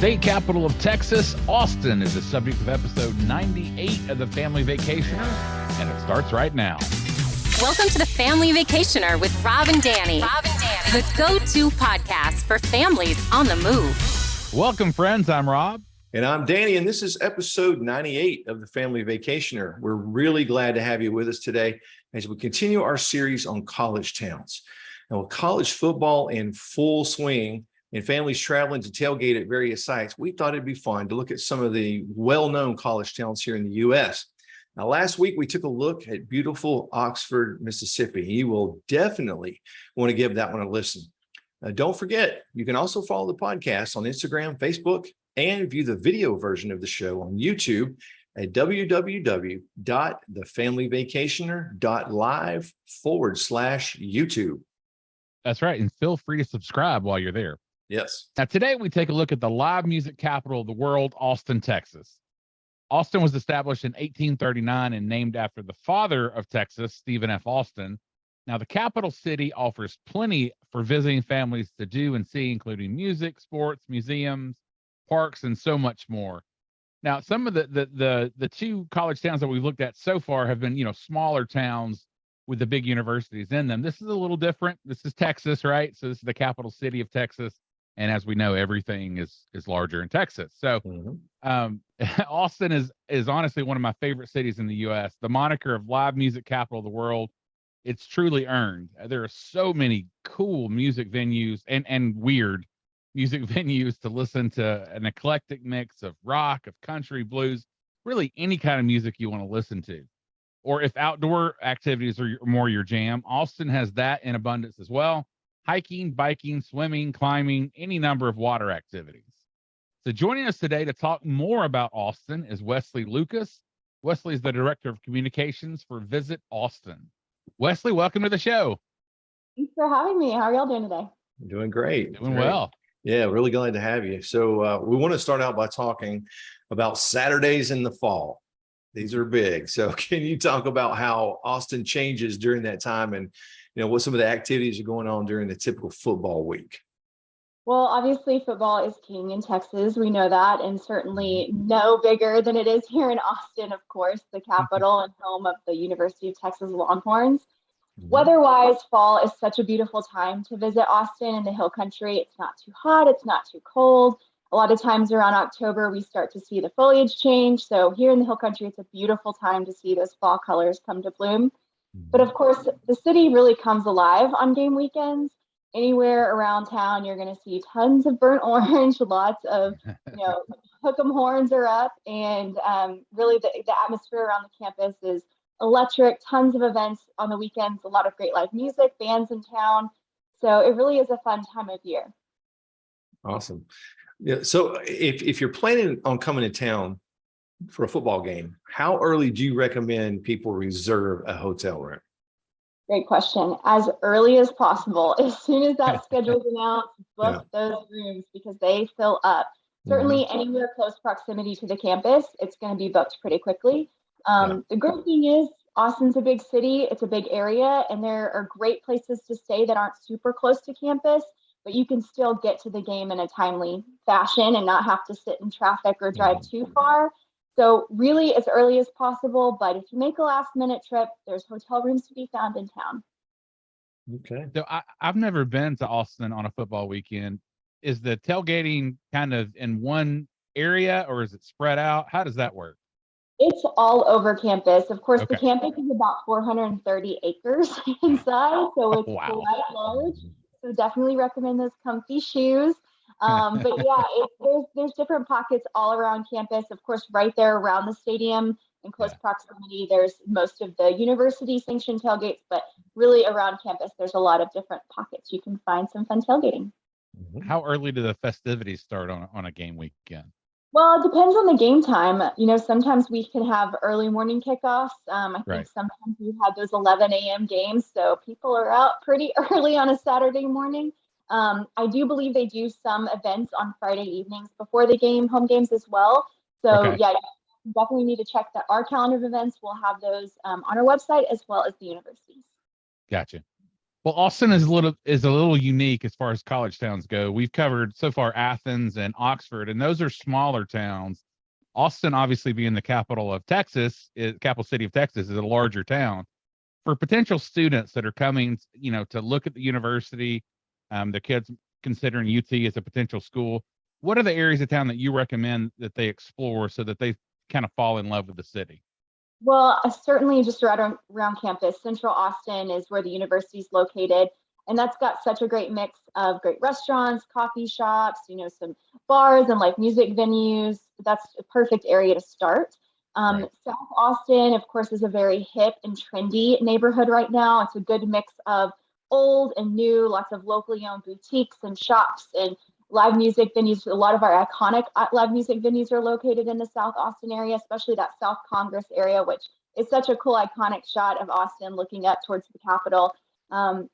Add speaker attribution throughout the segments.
Speaker 1: state capital of Texas, Austin is the subject of episode 98 of the Family Vacationer, and it starts right now.
Speaker 2: Welcome to the Family Vacationer with Rob and Danny. The go-to podcast for families on the move.
Speaker 1: Welcome, friends. I'm Rob.
Speaker 3: And I'm Danny, and this is episode 98 of the Family Vacationer. We're really glad to have you with us today as we continue our series on college towns. Now, with college football in full swing and families traveling to tailgate at various sites, we thought it'd be fun to look at some of the well-known college towns here in the U.S. Now, last week, we took a look at beautiful Oxford, Mississippi. You will definitely want to give that one a listen. Don't forget, you can also follow the podcast on Instagram, Facebook, and view the video version of the show on YouTube at www.thefamilyvacationer.live/YouTube.
Speaker 1: That's right. And feel free to subscribe while you're there.
Speaker 3: Yes.
Speaker 1: Now, today we take a look at the live music capital of the world, Austin, Texas. Austin was established in 1839 and named after the father of Texas, Stephen F. Austin. Now, the capital city offers plenty for visiting families to do and see, including music, sports, museums, parks, and so much more. Now, some of the two college towns that we've looked at so far have been, smaller towns with the big universities in them. This is a little different. This is Texas, right? So this is the capital city of Texas. And as we know, everything is larger in Texas. So Austin is honestly one of my favorite cities in the U.S. The moniker of live music capital of the world, it's truly earned. There are so many cool music venues and weird music venues to listen to, an eclectic mix of rock, of country, blues, really any kind of music you want to listen to. Or if outdoor activities are more your jam, Austin has that in abundance as well. Hiking, biking, swimming, climbing, any number of water activities. So joining us today to talk more about Austin is Wesley Lucas. Wesley is the Director of Communications for Visit Austin. Wesley, welcome to the show.
Speaker 4: Thanks for having me. How are y'all doing today?
Speaker 3: Doing great.
Speaker 1: Doing well.
Speaker 3: Yeah, really glad to have you. So we want to start out by talking about Saturdays in the fall. These are big. So can you talk about how Austin changes during that time and, what some of the activities are going on during the typical football week?
Speaker 4: Well, obviously football is king in Texas. We know that, and certainly no bigger than it is here in Austin, of course, the capital and home of the University of Texas Longhorns. Weather-wise, fall is such a beautiful time to visit Austin in the Hill Country. It's not too hot, it's not too cold. A lot of times around October, we start to see the foliage change. So here in the Hill Country, it's a beautiful time to see those fall colors come to bloom. But of course, the city really comes alive on game weekends. Anywhere around town, you're going to see tons of burnt orange, lots of, hook 'em horns are up. And really the atmosphere around the campus is electric, tons of events on the weekends, a lot of great live music, bands in town. So it really is a fun time of year.
Speaker 3: Awesome. Yeah. So if you're planning on coming to town for a football game, how early do you recommend people reserve a hotel room?
Speaker 4: Great question. As early as possible. As soon as that schedule is announced, book those rooms because they fill up. Certainly anywhere close proximity to the campus, it's going to be booked pretty quickly. The great thing is Austin's a big city, it's a big area, and there are great places to stay that aren't super close to campus, but you can still get to the game in a timely fashion and not have to sit in traffic or drive too far. So really as early as possible, but if you make a last minute trip, there's hotel rooms to be found in town.
Speaker 3: Okay.
Speaker 1: So I've never been to Austin on a football weekend. Is the tailgating kind of in one area or is it spread out? How does that work?
Speaker 4: It's all over campus. Of course, the campus is about 430 acres inside, so it's quite large. So definitely recommend those comfy shoes. But yeah, there's different pockets all around campus. Of course, right there around the stadium in close proximity, there's most of the university sanctioned tailgates, but really around campus, there's a lot of different pockets. You can find some fun tailgating.
Speaker 1: How early do the festivities start on a game weekend?
Speaker 4: Well, it depends on the game time. Sometimes we can have early morning kickoffs. I think sometimes we have those 11 a.m. games, so people are out pretty early on a Saturday morning. I do believe they do some events on Friday evenings before the game, home games as well. So yeah, you definitely need to check that our calendar of events. We'll have those on our website as well as the universities.
Speaker 1: Gotcha. Well, Austin is a little unique as far as college towns go. We've covered so far Athens and Oxford, and those are smaller towns. Austin, obviously being the capital of Texas, capital city of Texas, is a larger town. For potential students that are coming, to look at the university, the kids considering UT as a potential school, what are the areas of town that you recommend that they explore so that they kind of fall in love with the city?
Speaker 4: Well, certainly just around campus. Central Austin is where the university is located. And that's got such a great mix of great restaurants, coffee shops, some bars and like music venues. That's a perfect area to start.
Speaker 1: Right.
Speaker 4: South Austin, of course, is a very hip and trendy neighborhood right now. It's a good mix of old and new, lots of locally owned boutiques and shops and live music venues. A lot of our iconic live music venues are located in the South Austin area, especially that South Congress area, which is such a cool, iconic shot of Austin looking up towards the Capitol.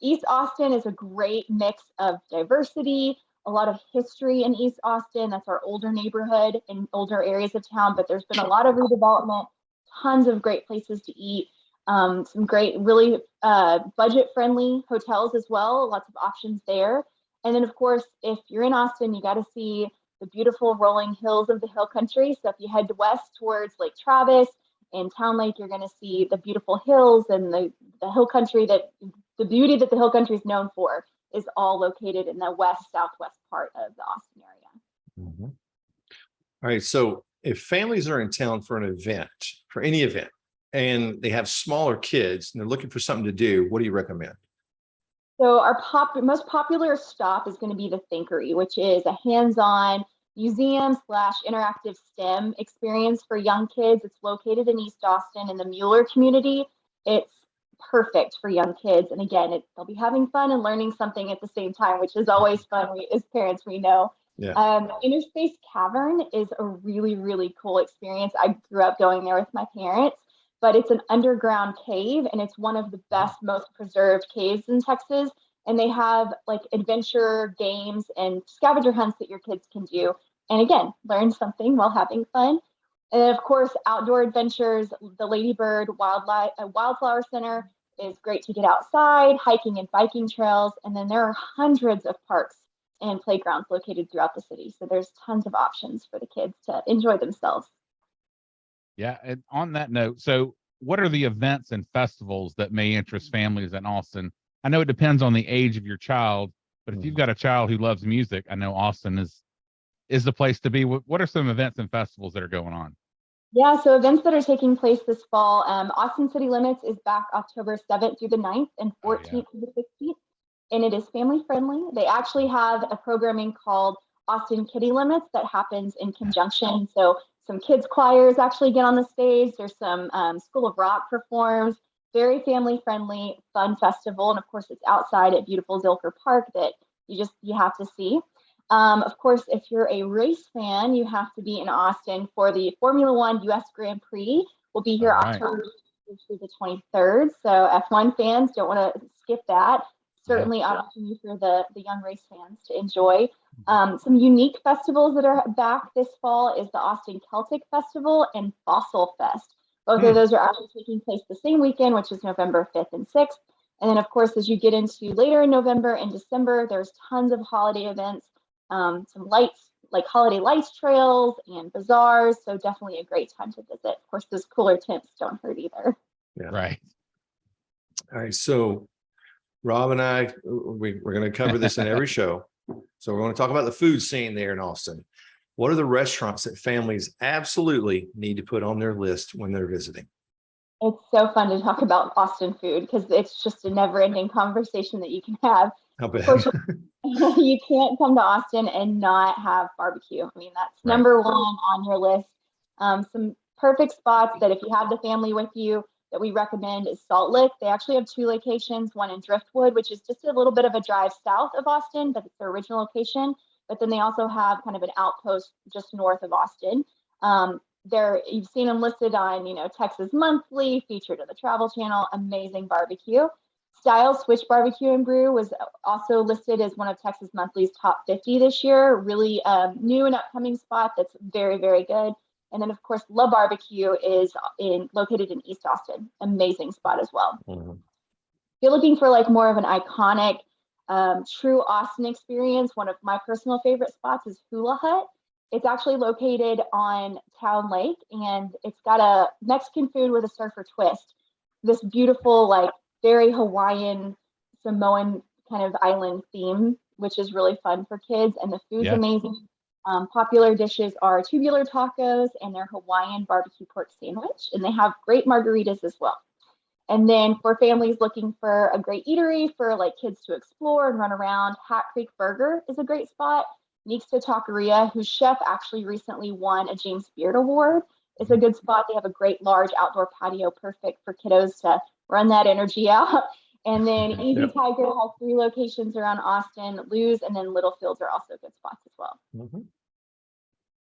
Speaker 4: East Austin is a great mix of diversity, a lot of history in East Austin. That's our older neighborhood and older areas of town, but there's been a lot of redevelopment, tons of great places to eat, some great, really budget-friendly hotels as well, lots of options there. And then, of course, if you're in Austin, you got to see the beautiful rolling hills of the Hill Country. So if you head west towards Lake Travis and Town Lake, you're going to see the beautiful hills and the Hill Country, that the beauty that the Hill Country is known for is all located in the southwest part of the Austin area.
Speaker 3: Mhm. All right. So if families are in town for an event, for any event, and they have smaller kids and they're looking for something to do, what do you recommend?
Speaker 4: So our most popular stop is going to be the Thinkery, which is a hands-on museum/interactive STEM experience for young kids. It's located in East Austin in the Mueller community. It's perfect for young kids. And again, they'll be having fun and learning something at the same time, which is always fun. As parents, we know.
Speaker 3: Yeah.
Speaker 4: Inner Space Cavern is a really, really cool experience. I grew up going there with my parents, but it's an underground cave and it's one of the best, most preserved caves in Texas. And they have like adventure games and scavenger hunts that your kids can do. And again, learn something while having fun. And then, of course, outdoor adventures, the Ladybird Wildflower Center is great to get outside, hiking and biking trails. And then there are hundreds of parks and playgrounds located throughout the city. So there's tons of options for the kids to enjoy themselves.
Speaker 1: Yeah. And on that note, so what are the events and festivals that may interest families in Austin? I know it depends on the age of your child, but if you've got a child who loves music, I know Austin is the place to be. What are some events and festivals that are going on?
Speaker 4: Yeah, so events that are taking place this fall, Austin City Limits is back October 7th through the 9th and 14th through the 16th, and it is family friendly. They actually have a programming called Austin Kitty Limits that happens in conjunction. So some kids choirs actually get on the stage. There's some School of Rock performs. Very family friendly, fun festival. And of course, it's outside at beautiful Zilker Park that you have to see. Of course, if you're a race fan, you have to be in Austin for the Formula One US Grand Prix. We'll be here October through the 23rd. So F1 fans don't want to skip that. Certainly opportunity for the young race fans to enjoy. Some unique festivals that are back this fall is the Austin Celtic Festival and Fossil Fest. Both of those are actually taking place the same weekend, which is November 5th and 6th. And then, of course, as you get into later in November and December, there's tons of holiday events, some lights, like holiday lights trails and bazaars. So definitely a great time to visit. Of course, those cooler temps don't hurt either.
Speaker 3: Yeah.
Speaker 1: Right.
Speaker 3: All right. So Rob and I, we're going to cover this in every show. So we're going to talk about the food scene there in Austin. What are the restaurants that families absolutely need to put on their list when they're visiting?
Speaker 4: It's so fun to talk about Austin food because it's just a never-ending conversation that you can have.
Speaker 3: How bad?
Speaker 4: You can't come to Austin and not have barbecue. I mean, that's number one on your list. Some perfect spots that if you have the family with you that we recommend is Salt Lick. They actually have two locations, one in Driftwood, which is just a little bit of a drive south of Austin, but it's their original location. But then they also have kind of an outpost just north of Austin. You've seen them listed on, Texas Monthly, featured on the Travel Channel, amazing barbecue. Style Switch Barbecue and Brew was also listed as one of Texas Monthly's top 50 this year. Really new and upcoming spot that's very, very good. And then, of course, La Barbecue is located in East Austin. Amazing spot as well.
Speaker 3: Mm-hmm.
Speaker 4: you're looking for like more of an iconic, true Austin experience, one of my personal favorite spots is Hula Hut. It's actually located on Town Lake, and it's got a Mexican food with a surfer twist. This beautiful, like very Hawaiian, Samoan kind of island theme, which is really fun for kids. And the food's amazing. Popular dishes are tubular tacos and their Hawaiian barbecue pork sandwich, and they have great margaritas as well. And then for families looking for a great eatery for like kids to explore and run around, Hat Creek Burger is a great spot. Next to Taqueria, whose chef actually recently won a James Beard Award, is a good spot. They have a great large outdoor patio, perfect for kiddos to run that energy out. And then Easy Tiger has 3 locations around Austin. Lou's and then Littlefields are also good spots as well.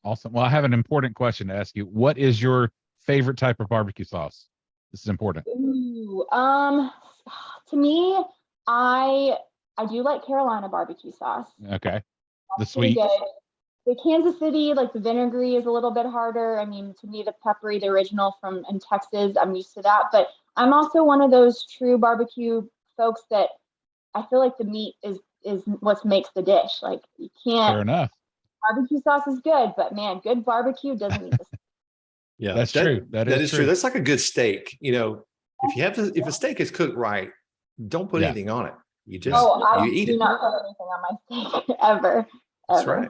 Speaker 1: Awesome. Well, I have an important question to ask you. What is your favorite type of barbecue sauce? This is important.
Speaker 4: Ooh, to me, I do like Carolina barbecue sauce.
Speaker 1: Okay. The
Speaker 4: That's pretty
Speaker 1: sweet.
Speaker 4: good. The Kansas City, like the vinegary is a little bit harder. I mean, to me, the peppery, the original from in Texas, I'm used to that. But I'm also one of those true barbecue folks that I feel like the meat is what makes the dish. Like you can't.
Speaker 1: Fair enough.
Speaker 4: Barbecue sauce is good, but man, good barbecue doesn't need the.
Speaker 3: Yeah,
Speaker 1: that's true. That is true.
Speaker 3: That's like a good steak. You know, if a steak is cooked right, don't put anything on it. You just you eat it.
Speaker 4: I do not put anything on my steak ever.
Speaker 3: That's right.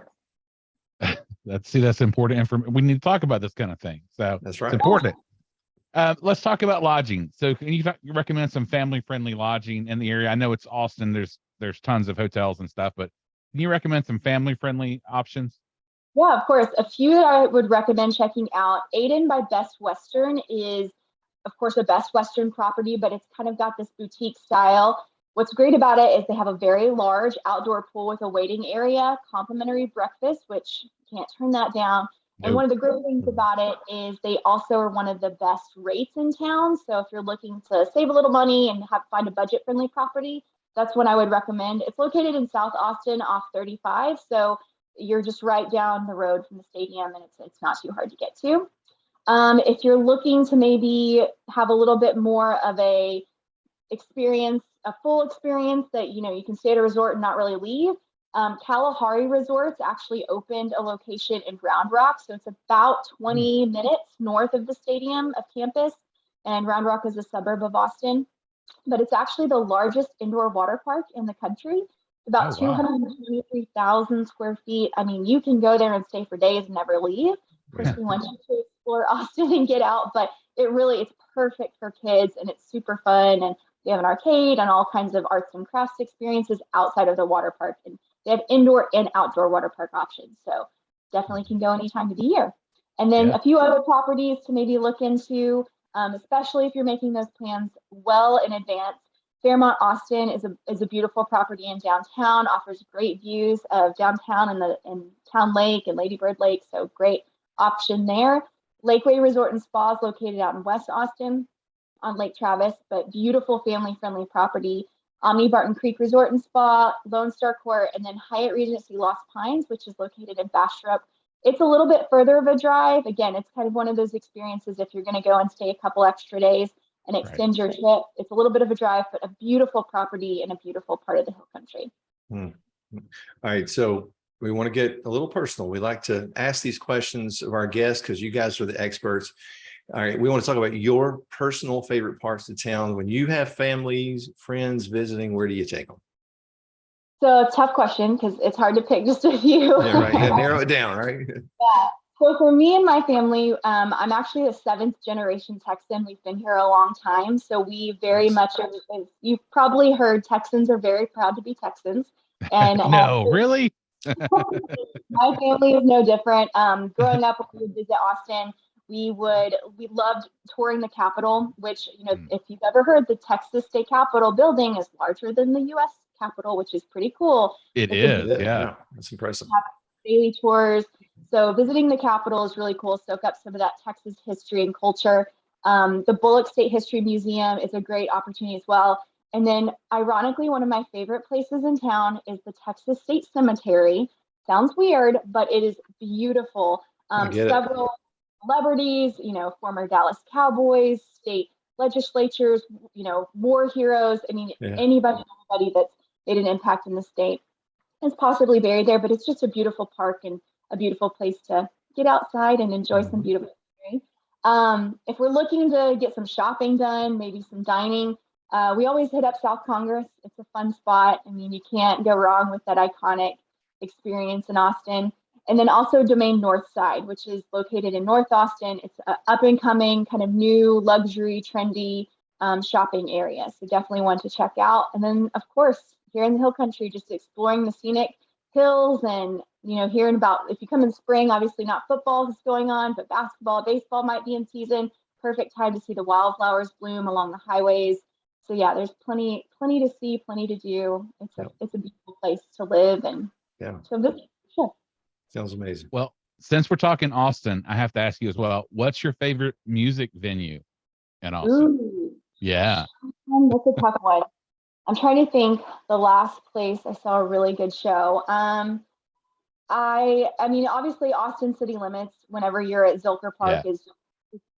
Speaker 1: That's important information. We need to talk about this kind of thing. So
Speaker 3: that's right.
Speaker 1: It's important. Let's talk about lodging. So can you recommend some family-friendly lodging in the area? I know it's Austin. There's tons of hotels and stuff, but can you recommend some family-friendly options?
Speaker 4: Yeah, of course. A few that I would recommend checking out. Aiden by Best Western is, of course, a Best Western property, but it's kind of got this boutique style. What's great about it is they have a very large outdoor pool with a waiting area, complimentary breakfast, which you can't turn that down. And one of the great things about it is they also are one of the best rates in town. So if you're looking to save a little money and find a budget-friendly property, that's one I would recommend. It's located in South Austin off 35. So you're just right down the road from the stadium, and it's not too hard to get to. If you're looking to maybe have a little bit more of a full experience that you can stay at a resort and not really leave, Kalahari Resorts actually opened a location in Round Rock, so it's about 20 minutes north of the stadium of campus, and Round Rock is a suburb of Austin, but it's actually the largest indoor water park in the country. About 223,000 square feet. I mean, you can go there and stay for days and never leave. Of course, we want you to explore Austin and get out, but it's perfect for kids, and it's super fun. And they have an arcade and all kinds of arts and crafts experiences outside of the water park. And they have indoor and outdoor water park options. So definitely can go any time of the year. And then a few other properties to maybe look into, especially if you're making those plans well in advance. Fairmont Austin is a beautiful property in downtown, offers great views of downtown and Town Lake and Lady Bird Lake, so great option there. Lakeway Resort and Spa is located out in West Austin on Lake Travis, but beautiful family-friendly property. Omni Barton Creek Resort and Spa, Lone Star Court, and then Hyatt Regency Lost Pines, which is located in Bastrop. It's a little bit further of a drive. Again, it's kind of one of those experiences if you're going to go and stay a couple extra days and extend your trip. It's a little bit of a drive, but a beautiful property in a beautiful part of the hill country.
Speaker 3: All right. So we want to get a little personal. We like to ask these questions of our guests because you guys are the experts. All right. We want to talk about your personal favorite parts of town. When you have families, friends visiting, where do you take them?
Speaker 4: So tough question because it's hard to pick just a few.
Speaker 3: Yeah, right. You got to narrow it down, right?
Speaker 4: Yeah. So for me and my family, I'm actually a 7th generation Texan. We've been here a long time. So we very much, you've probably heard, Texans are very proud to be Texans. And
Speaker 1: no, really?
Speaker 4: My family is no different. Growing up, when we would visit Austin, we loved touring the Capitol, which, if you've ever heard, the Texas State Capitol building is larger than the U.S. Capitol, which is pretty cool.
Speaker 1: It is, yeah.
Speaker 3: That's impressive.
Speaker 4: Daily tours. So visiting the Capitol is really cool. Soak up some of that Texas history and culture. The Bullock State History Museum is a great opportunity as well. And then, ironically, one of my favorite places in town is the Texas State Cemetery. Sounds weird, but it is beautiful. Several celebrities, former Dallas Cowboys, state legislatures, war heroes. I mean, anybody that's made an impact in the state is possibly buried there, but it's just a beautiful park and a beautiful place to get outside and enjoy some beautiful scenery. If we're looking to get some shopping done, maybe some dining, we always hit up South Congress. It's a fun spot. I mean, you can't go wrong with that iconic experience in Austin. And then also Domain North Side, which is located in North Austin. It's an up and coming kind of new luxury, trendy shopping area. So definitely one to check out. And then, of course, here in the Hill Country, just exploring the scenic hills and, hearing about, if you come in spring, obviously not football is going on, but basketball, baseball might be in season. Perfect time to see the wildflowers bloom along the highways. So yeah, there's plenty to see, plenty to do. It's a beautiful place to live and to visit. Sure.
Speaker 3: Sounds amazing.
Speaker 1: Well, since we're talking Austin, I have to ask you as well, what's your favorite music venue in Austin?
Speaker 4: Ooh.
Speaker 1: Yeah.
Speaker 4: That's a tough one. I'm trying to think the last place I saw a really good show. I mean, obviously Austin City Limits, whenever you're at Zilker Park is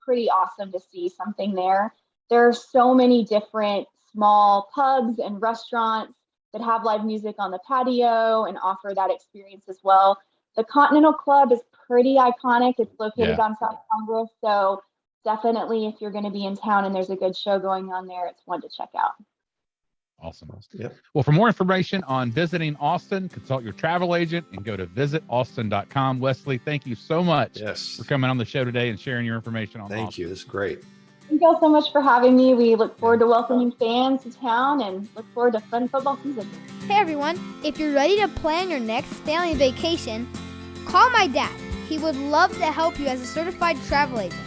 Speaker 4: pretty awesome to see something there. There are so many different small pubs and restaurants that have live music on the patio and offer that experience as well. The Continental Club is pretty iconic. It's located on South Congress. So definitely if you're going to be in town and there's a good show going on there, it's one to check out.
Speaker 1: Awesome.
Speaker 3: Yep.
Speaker 1: Well, for more information on visiting Austin, consult your travel agent and go to visitaustin.com. Wesley, thank you so much for coming on the show today and sharing your information on
Speaker 3: Thank
Speaker 1: Austin.
Speaker 3: you. This is great.
Speaker 4: Thank you all so much for having me. We look forward to welcoming fans to town and look forward to fun football season.
Speaker 5: Hey everyone, if you're ready to plan your next family vacation, call my dad. He would love to help you as a certified travel agent.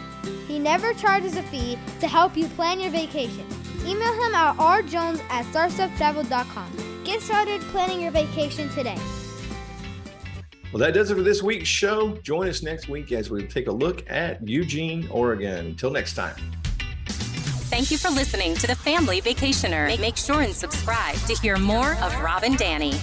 Speaker 5: He never charges a fee to help you plan your vacation. Email him at rjones@starsteptravel.com. Get started planning your vacation today.
Speaker 3: Well, that does it for this week's show. Join us next week as we take a look at Eugene, Oregon. Until next time.
Speaker 2: Thank you for listening to The Family Vacationer. Make sure and subscribe to hear more of Rob and Danny.